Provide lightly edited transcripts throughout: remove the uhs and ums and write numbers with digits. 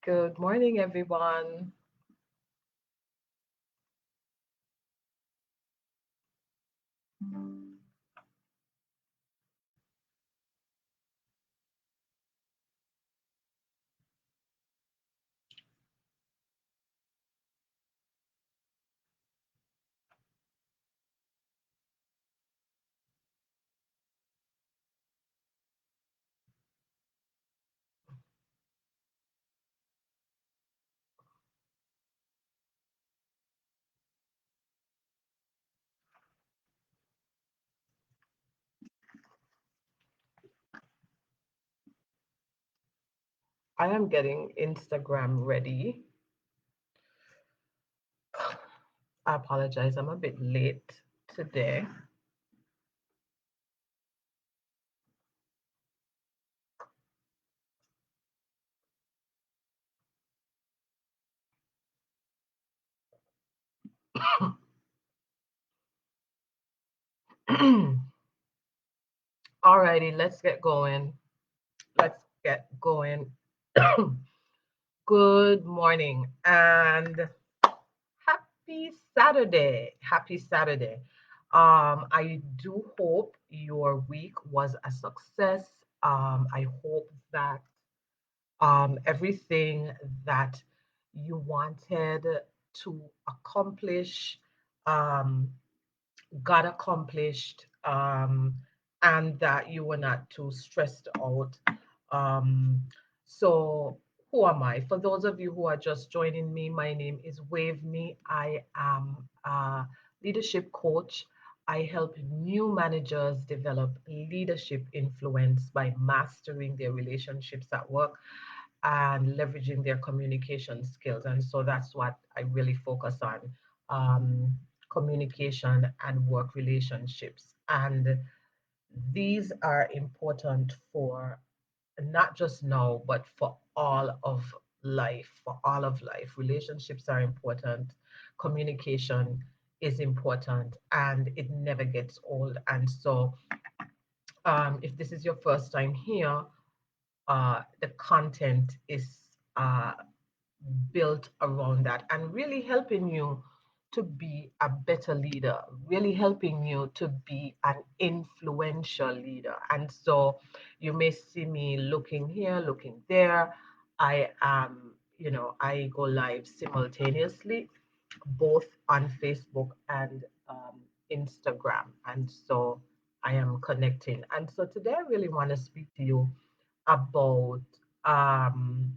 Good morning, everyone. I am getting Instagram ready. I apologize, I'm a bit late today. Alrighty, let's get going. Let's get going. Good morning and happy Saturday. Happy Saturday. I do hope your week was a success. I hope that everything that you wanted to accomplish um, got accomplished, and that you were not too stressed out. Um, so, who am I? For those of you who are just joining me, my name is Wave Me. I am a leadership coach. I help new managers develop leadership influence by mastering their relationships at work and leveraging their communication skills. And so that's what I really focus on, um, communication and work relationships. And these are important for not just now, but for all of life. For all of life, relationships are important. Communication is important, and it never gets old. And so, if this is your first time here, the content is uh, built around that and really helping you to be a better leader, really helping you to be an influential leader. And so you may see me looking here, looking there. I am, I go live simultaneously, both on Facebook and Instagram. And so I am connecting. And so today I really want to speak to you about um,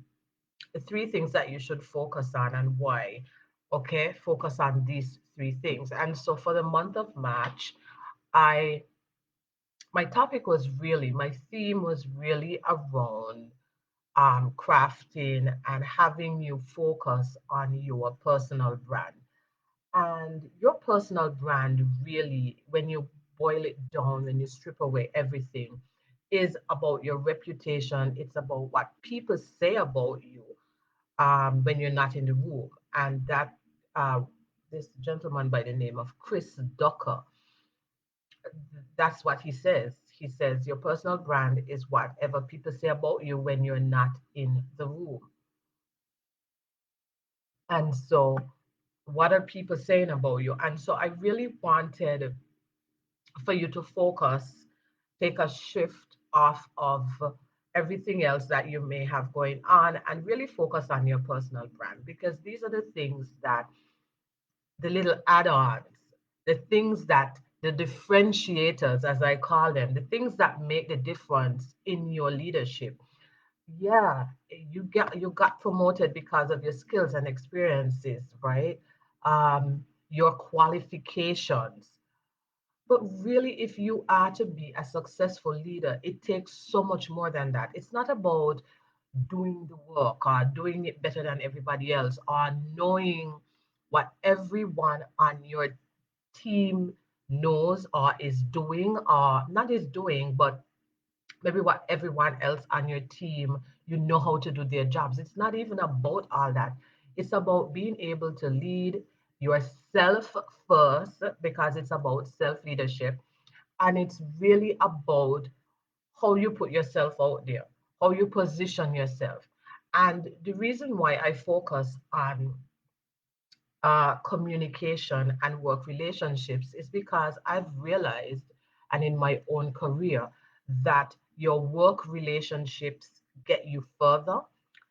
the three things that you should focus on and why. Okay, focus on these three things. And so for the month of March, I my topic was really, my theme was really around crafting and having you focus on your personal brand. And your personal brand really, when you boil it down, when you strip away everything, is about your reputation. It's about what people say about you when you're not in the room. And that this gentleman by the name of Chris Ducker, that's what he says. He says your personal brand is whatever people say about you when you're not in the room. And so, what are people saying about you? And so, I really wanted for you to focus, take a shift off of everything else that you may have going on and really focus on your personal brand, because these are the things that the little add-ons, the things that the differentiators, as I call them, the things that make the difference in your leadership. Yeah, you got promoted because of your skills and experiences, right? Your qualifications. But really, if you are to be a successful leader, it takes so much more than that. It's not about doing the work or doing it better than everybody else or knowing what everyone on your team knows or is doing, or not is doing, but maybe what everyone else on your team, you know how to do their jobs. It's not even about all that. It's about being able to lead yourself first, because it's about self leadership. And it's really about how you put yourself out there, how you position yourself. And the reason why I focus on communication and work relationships is because I've realized, and in my own career, that your work relationships get you further,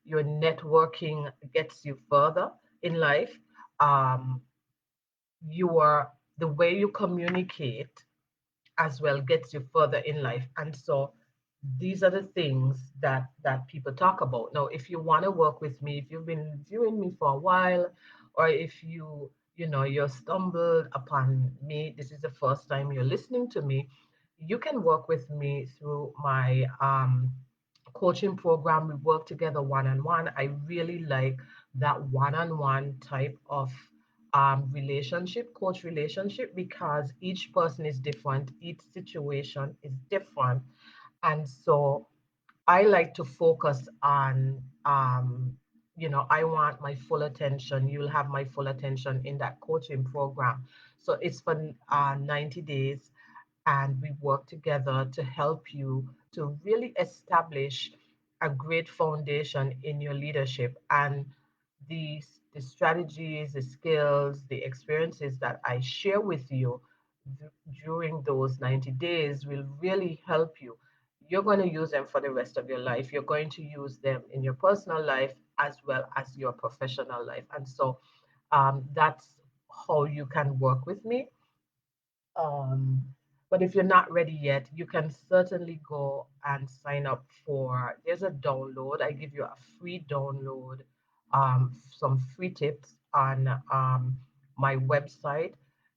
your networking gets you further in life. Um, your the way you communicate as well gets you further in life. And so these are the things that people talk about. Now, if you want to work with me, if you've been viewing me for a while, or if you're stumbled upon me, this is the first time you're listening to me, you can work with me through my coaching program. We work together one-on-one. I really like that one-on-one type of relationship, coach relationship, because each person is different, each situation is different. And so I like to focus on, I want my full attention. You'll have my full attention in that coaching program. So it's for 90 days, and we work together to help you to really establish a great foundation in your leadership. And the strategies, the skills, the experiences that I share with you during those 90 days will really help you. You're going to use them for the rest of your life. You're going to use them in your personal life as well as your professional life. And so that's how you can work with me. Um, but if you're not ready yet, you can certainly go and sign up for. There's a download. I give you a free download, some free tips on my website.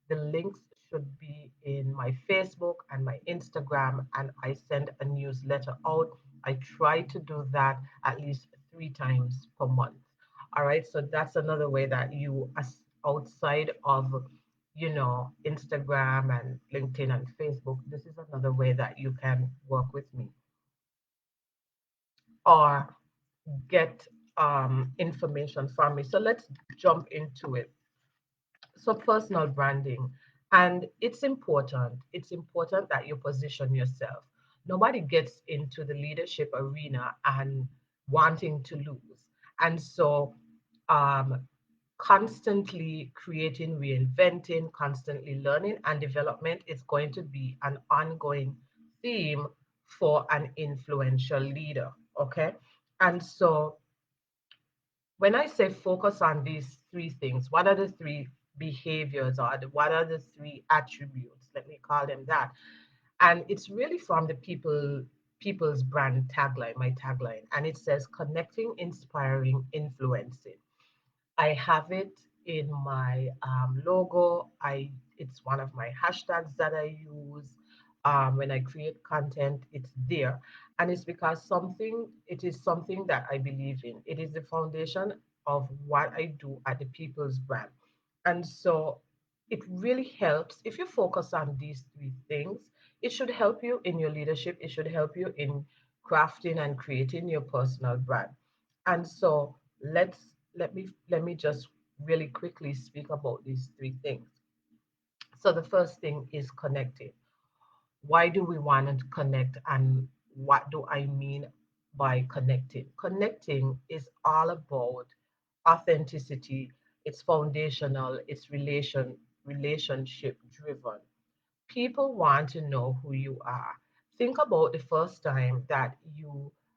The links should be in my Facebook and my Instagram, and I send a newsletter out. I try to do that at least 3 times per month. All right, so that's another way that you, as outside of Instagram and LinkedIn and Facebook, this is another way that you can work with me or get information from me. So let's jump into it. So personal branding, and it's important. It's important that you position yourself. Nobody gets into the leadership arena and wanting to lose. And so um, constantly creating, reinventing, constantly learning and development is going to be an ongoing theme for an influential leader. Okay. And so when I say focus on these three things, what are the three behaviors, or what are the three attributes? Let me call them that. And it's really from the people's brand tagline, my tagline. And it says connecting, inspiring, influencing. I have it in my logo. It's one of my hashtags that I use when I create content. It's there, and it's because it is something that I believe in. It is the foundation of what I do at the People's Brand, and so it really helps if you focus on these three things. It should help you in your leadership. It should help you in crafting and creating your personal brand. And so let me just really quickly speak about these three things. So the first thing is connecting. Why do we want to connect, and what do I mean by connecting? Connecting is all about authenticity. It's foundational, it's relationship driven. People want to know who you are. Think about the first time that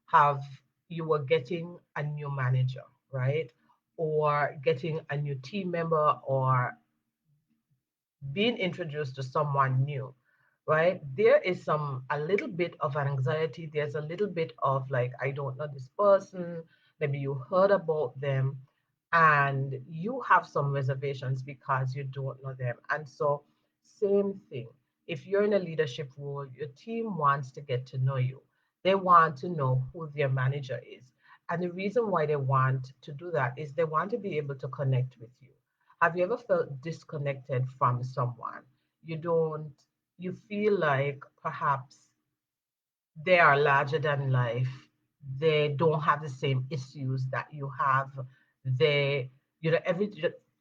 have you were getting a new manager, right? Or getting a new team member, or being introduced to someone new, right? There is a little bit of an anxiety. There's a little bit of like, I don't know this person. Maybe you heard about them and you have some reservations because you don't know them. And so, same thing. If you're in a leadership role, your team wants to get to know you. They want to know who their manager is. And the reason why they want to do that is they want to be able to connect with you. Have you ever felt disconnected from someone? You don't, you feel like perhaps they are larger than life. They don't have the same issues that you have. They,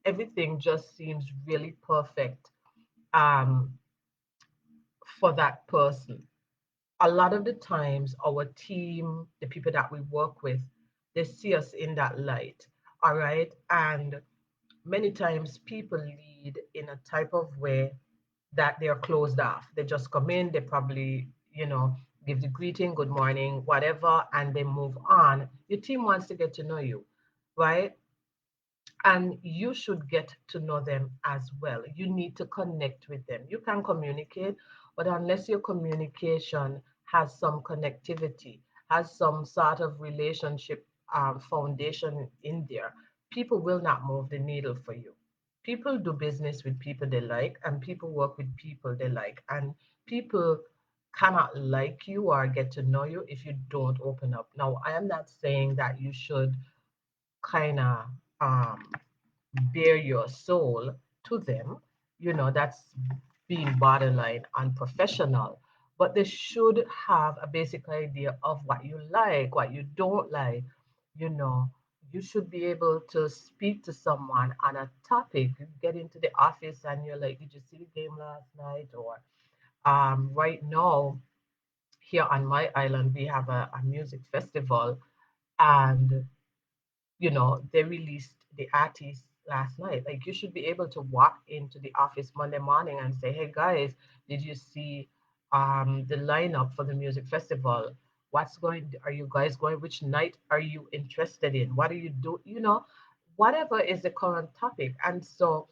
everything just seems really perfect um, for that person. A lot of the times, our team, the people that we work with, They see us in that light. All right. And many times people lead in a type of way that they're closed off. They just come in, they probably, give the greeting, good morning, whatever, and they move on. Your team wants to get to know you, right? And you should get to know them as well. You need to connect with them. You can communicate, but unless your communication has some connectivity, has some sort of relationship foundation in there, people will not move the needle for you. People do business with people they like, and people work with people they like. And people cannot like you or get to know you if you don't open up. Now, I am not saying that you should kind of um, bare your soul to them, that's being borderline unprofessional. But they should have a basic idea of what you like, what you don't like. You know, you should be able to speak to someone on a topic. You get into the office and you're like, did you see the game last night? Or right now, here on my island, we have a music festival, and they released the artists last night. Like, you should be able to walk into the office Monday morning and say, "Hey guys, did you see the lineup for the music festival? What's going? Are you guys going? Which night are you interested in? What do you do? Whatever is the current topic." And so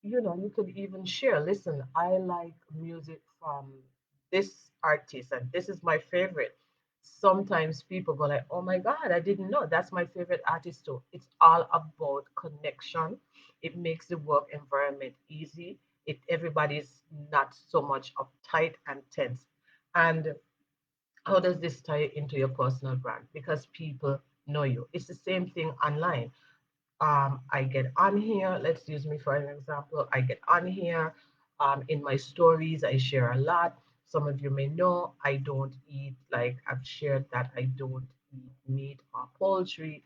you could even share, listen, I like music from this artist, and this is my favorite. Sometimes people go like, oh my God, I didn't know that's my favorite artist too. It's all about connection. It makes the work environment easy. If everybody's not so much uptight and tense. And how does this tie into your personal brand? Because people know you. It's the same thing online. I get on here. Let's use me for an example. I get on here. In my stories, I share a lot. Some of you may know I don't eat, like I've shared that I don't eat meat or poultry.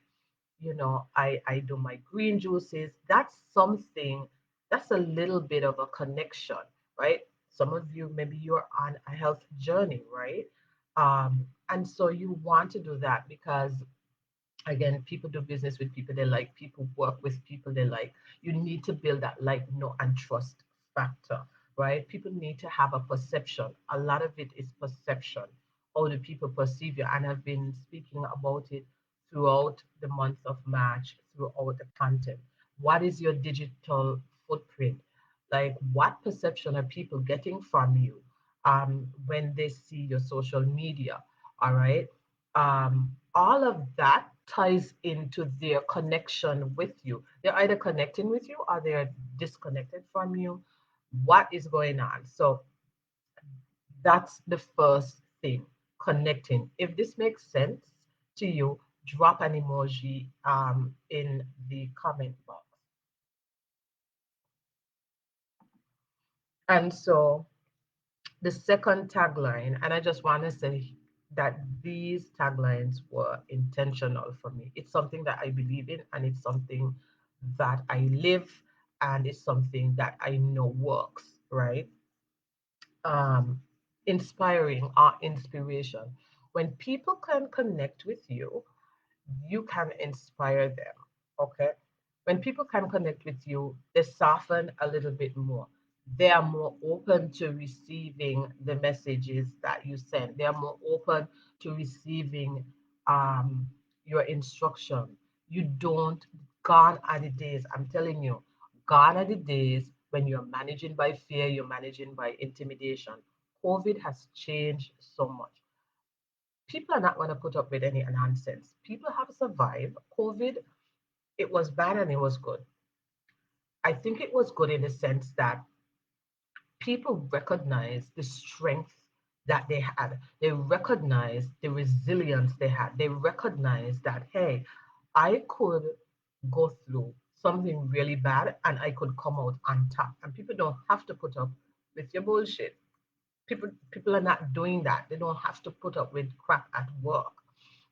I do my green juices. That's something, that's a little bit of a connection, right? Some of you, maybe you're on a health journey, right? And so you want to do that because, again, people do business with people they like, people work with people they like. You need to build that like, know, and trust factor, right? People need to have a perception. A lot of it is perception. How do people perceive you? And I've been speaking about it throughout the month of March, throughout the content. What is your digital footprint? Like, what perception are people getting from you when they see your social media? All right. All of that ties into their connection with you. They're either connecting with you or they're disconnected from you. What is going on? So that's the first thing, connecting. If this makes sense to you, drop an emoji in the comment box. And so the second tagline, and I just want to say that these taglines were intentional for me. It's something that I believe in, and it's something that I live, and it's something that I know works, right? Um, Inspiring or inspiration. When people can connect with you, you can inspire them. Okay. When people can connect with you, they soften a little bit more. They are more open to receiving the messages that you send. They are more open to receiving um, your instruction. You don't, gone are the days, I'm telling you, gone are the days when you're managing by fear, you're managing by intimidation. COVID has changed so much. People are not going to put up with any nonsense. People have survived COVID. It was bad and it was good. I think it was good in the sense that people recognized the strength that they had. They recognized the resilience they had. They recognized that, hey, I could go through something really bad and I could come out on top. And people don't have to put up with your bullshit. People are not doing that. They don't have to put up with crap at work.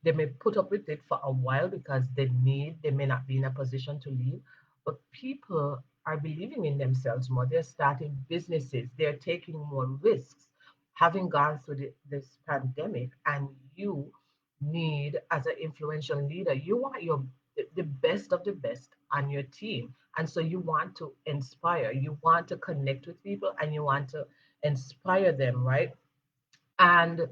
They may put up with it for a while because they may not be in a position to leave, but people are believing in themselves more. They're starting businesses, they're taking more risks, having gone through this pandemic. And you need as an influential leader. You want the best of the best on your team. And so you want to inspire, you want to connect with people, and you want to inspire them, right? And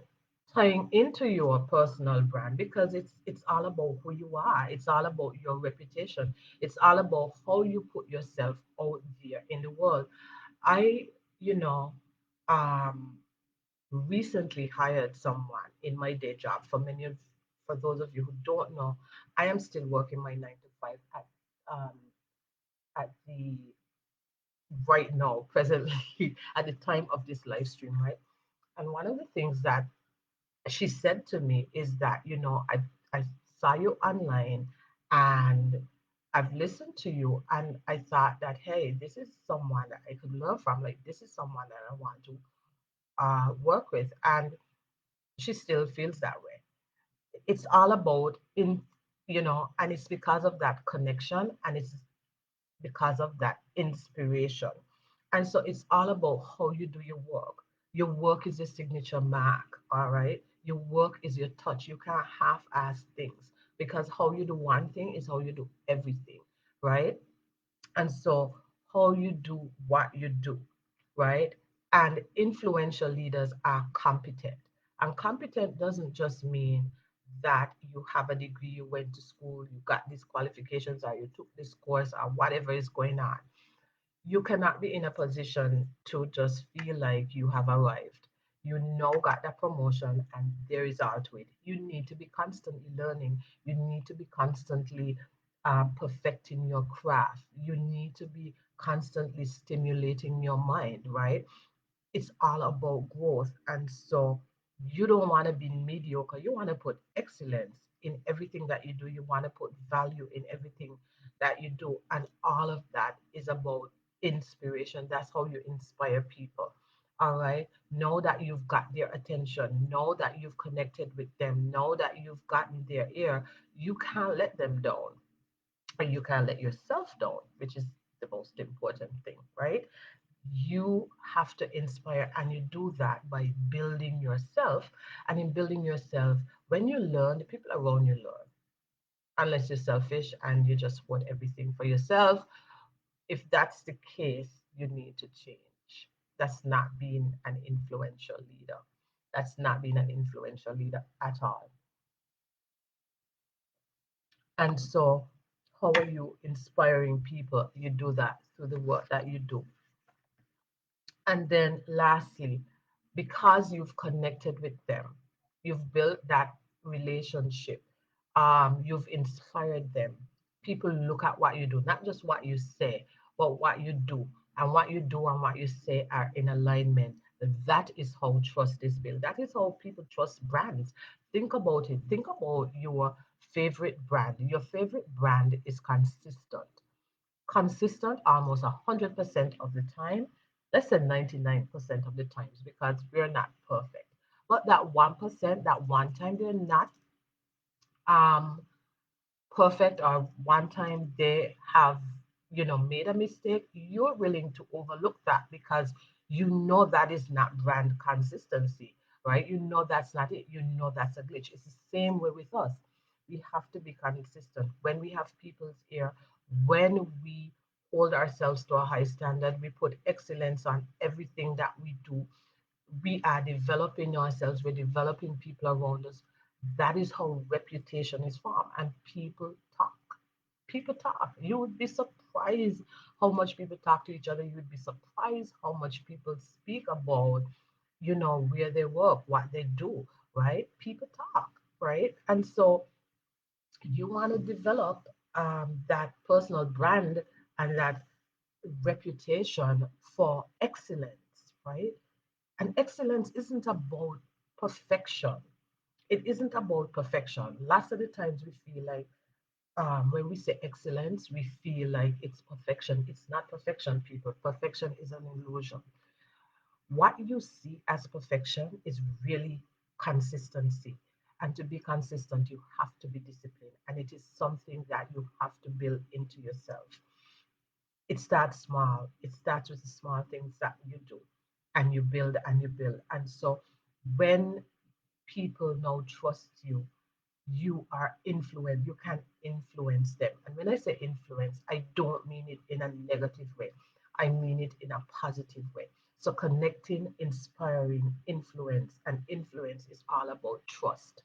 tying into your personal brand, because it's all about who you are, it's all about your reputation, it's all about how you put yourself out there in the world. I, you know, um recently hired someone in my day job. For those of you who don't know, I am still working my 9 to 5 um, at the right now, presently, at the time of this live stream, right? And one of the things that she said to me is that, I saw you online, and I've listened to you, and I thought that, hey, this is someone that I could learn from. Like, this is someone that I want to work with. And she still feels that way. It's all about and it's because of that connection, and it's because of that inspiration. And so it's all about how you do your work. Your work is your signature mark, all right? Your work is your touch. You can't half-ass things, because how you do one thing is how you do everything, right? And so how you do what you do, right? And influential leaders are competent. And competent doesn't just mean that you have a degree, you went to school, you got these qualifications, or you took this course, or whatever is going on. You cannot be in a position to just feel like you have arrived. You now got that promotion, and there is all to it. You need to be constantly learning. You need to be constantly perfecting your craft. You need to be constantly stimulating your mind, right? It's all about growth. And so you don't want to be mediocre. You want to put excellence in everything that you do. You want to put value in everything that you do. And all of that is about inspiration. That's how you inspire people. All right. Know that you've got their attention. Know that you've connected with them. Know that you've gotten their ear. You can't let them down, and you can't let yourself down, which is the most important thing, right? You have to inspire, and you do that by building yourself. And in building yourself, when you learn, the people around you learn. Unless you're selfish and you just want everything for yourself. If that's the case, you need to change. That's not being an influential leader. That's not being an influential leader at all. And so how are you inspiring people? You do that through the work that you do. And then lastly, because you've connected with them, you've built that relationship, you've inspired them. People look at what you do, not just what you say, but what you do. And what you do and what you say are in alignment. That is how trust is built. That is how people trust brands. Think about it. Think about your favorite brand. Your favorite brand is consistent almost 100% of the time, less than 99% of the times, because we're not perfect. But that 1%, that one time they're not um, perfect, or one time they have made a mistake, you're willing to overlook that, because you know that is not brand consistency, right? You know that's not it. You know that's a glitch. It's the same way with us. We have to be consistent when we have people's ear, when we hold ourselves to a high standard, we put excellence on everything that we do. We are developing ourselves, we're developing people around us. That is how reputation is formed. And people talk. People talk. You would be surprised how much people talk to each other. You would be surprised how much people speak about, where they work, what they do, right? People talk, right? And so you want to develop that personal brand and that reputation for excellence, right? And excellence isn't about perfection. It isn't about perfection. Lots of the times we feel like when we say excellence, we feel like it's perfection. It's not perfection, people. Perfection is an illusion. What you see as perfection is really consistency. And to be consistent, you have to be disciplined. And it is something that you have to build into yourself. It starts small. It starts with the small things that you do, and you build and you build. And so when people now trust you, you can influence them. And when I say influence, I don't mean it in a negative way, I mean it in a positive way. So connecting, inspiring, influence, and influence is all about trust.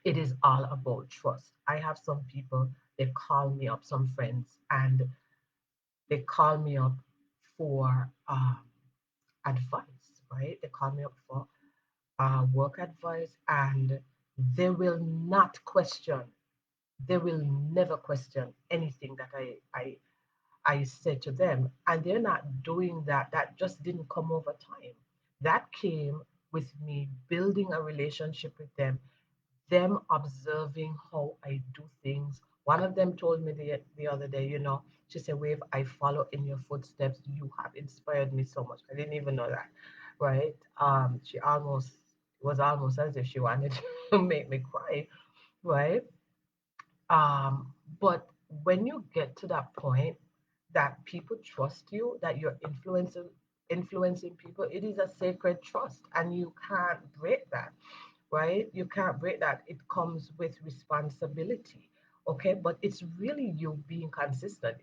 It is all about trust. I have some people, they call me up, some friends, and they call me up for advice, right? They call me up for work advice, and they will not question, they will never question anything that I said to them. And they're not doing that. That just didn't come over time. That came with me building a relationship with them observing how I do things. One of them told me the other day, she said, Wave, I follow in your footsteps. You have inspired me so much. I didn't even know that, right? She almost, it was almost as if she wanted to make me cry, right? But when you get to that point that people trust you, that you're influencing people, it is a sacred trust, and you can't break that, right? You can't break that. It comes with responsibility, okay? But it's really you being consistent.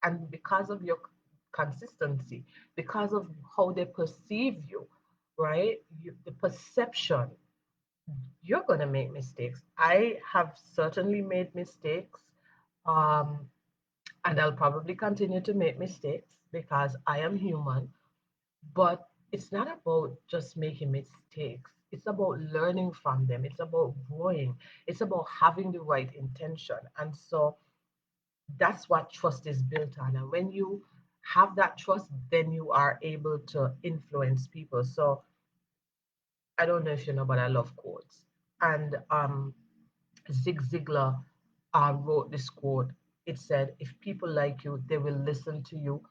And because of your consistency, because of how they perceive you, right? The perception, you're going to make mistakes. I have certainly made mistakes. Um, and I'll probably continue to make mistakes because I am human. But it's not about just making mistakes. It's about learning from them. It's about growing. It's about having the right intention. And so that's what trust is built on. And when you have that trust, then you are able to influence people. So I don't know if you know, but I love quotes. And Zig Ziglar wrote this quote. It said, if people like you, they will listen to you.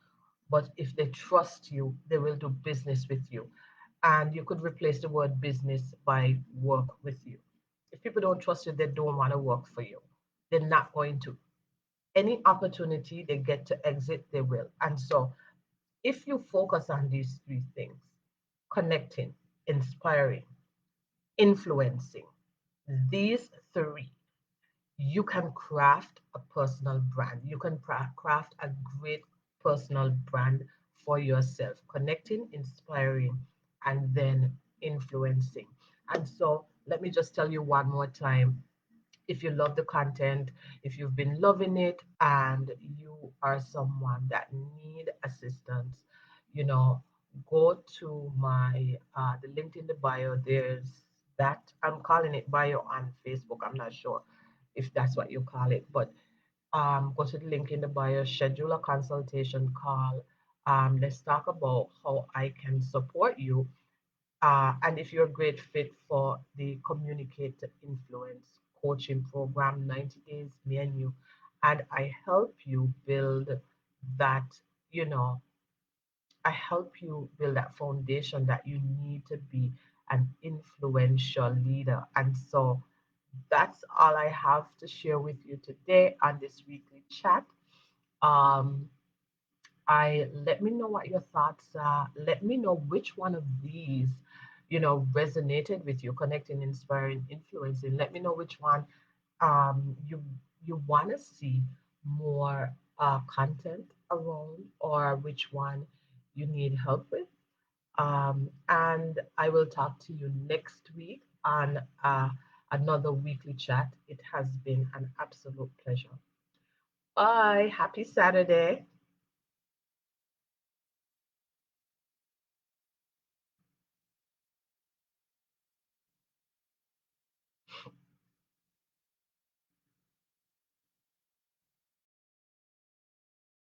But if they trust you, they will do business with you. And you could replace the word business by work with you. If people don't trust you, they don't want to work for you. They're not going to. Any opportunity they get to exit, they will. And so if you focus on these three things, connecting, inspiring, influencing, these three, you can craft a personal brand. You can craft a great personal brand for yourself, connecting, inspiring, and then influencing. And so let me just tell you one more time, if you love the content, if you've been loving it and you are someone that need assistance, you know, go to my the link in the bio. There's that, I'm calling it bio on Facebook. I'm not sure if that's what you call it, but go to the link in the bio, schedule a consultation call. Let's talk about how I can support you, and if you're a great fit for the Communicate to Influence coaching program, 90 days, me and you, and I help you build that, you know, I help you build that foundation that you need to be an influential leader. And so that's all I have to share with you today on this weekly chat. Um, I let me know what your thoughts are. Let me know which one of these, resonated with you, connecting, inspiring, influencing. Let me know which one you want to see more content around, or which one you need help with. And I will talk to you next week on another weekly chat. It has been an absolute pleasure. Bye. Happy Saturday.